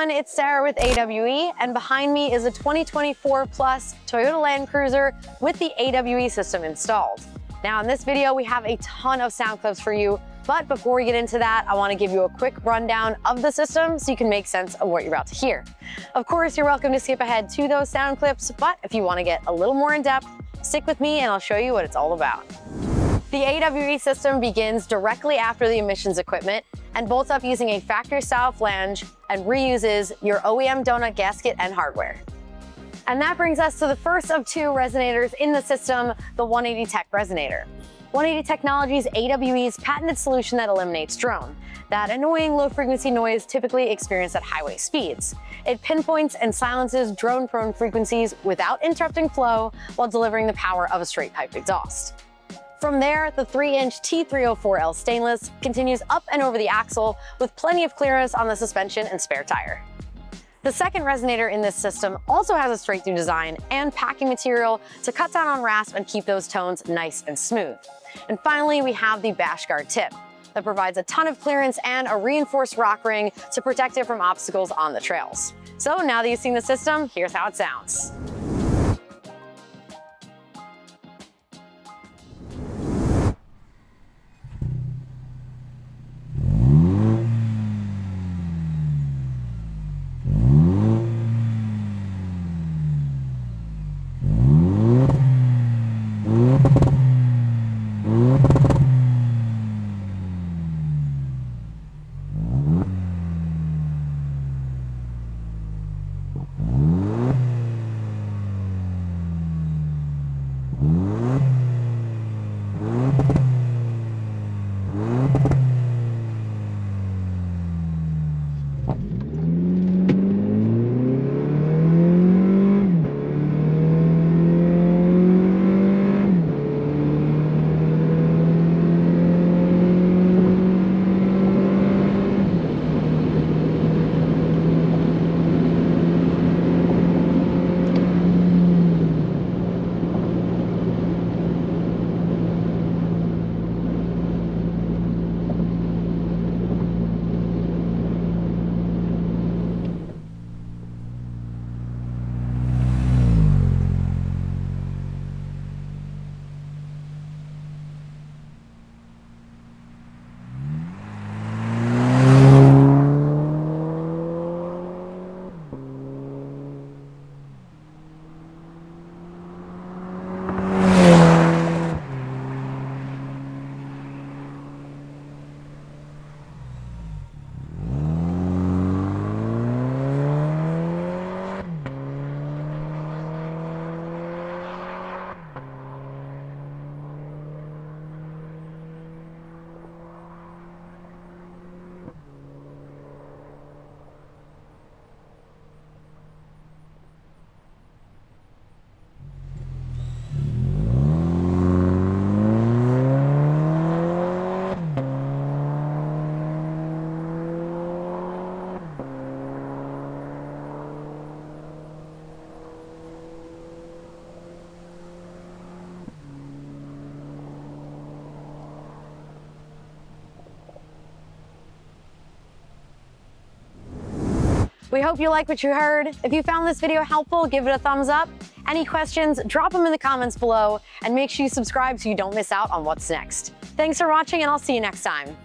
everyone, it's Sarah with AWE, and behind me is a 2024 Plus Toyota Land Cruiser with the AWE system installed. Now in this video, we have a ton of sound clips for you, but before we get into that, I want to give you a quick rundown of the system so you can make sense of what you're about to hear. Of course, you're welcome to skip ahead to those sound clips, but if you want to get a little more in depth, stick with me and I'll show you what it's all about. The AWE system begins directly after the emissions equipment and bolts up using a factory-style flange and reuses your OEM donut gasket and hardware. And that brings us to the first of two resonators in the system, the 180 Tech resonator. 180 Technology's AWE's patented solution that eliminates drone, that annoying low-frequency noise typically experienced at highway speeds. It pinpoints and silences drone-prone frequencies without interrupting flow while delivering the power of a straight-pipe exhaust. From there, the 3-inch T304L stainless continues up and over the axle with plenty of clearance on the suspension and spare tire. The second resonator in this system also has a straight-through design and packing material to cut down on rasp and keep those tones nice and smooth. And finally, we have the BashGuard tip that provides a ton of clearance and a reinforced rock ring to protect it from obstacles on the trails. So now that you've seen the system, here's how it sounds. We hope you like what you heard. If you found this video helpful, give it a thumbs up. Any questions, drop them in the comments below, and make sure you subscribe so you don't miss out on what's next. Thanks for watching, and I'll see you next time.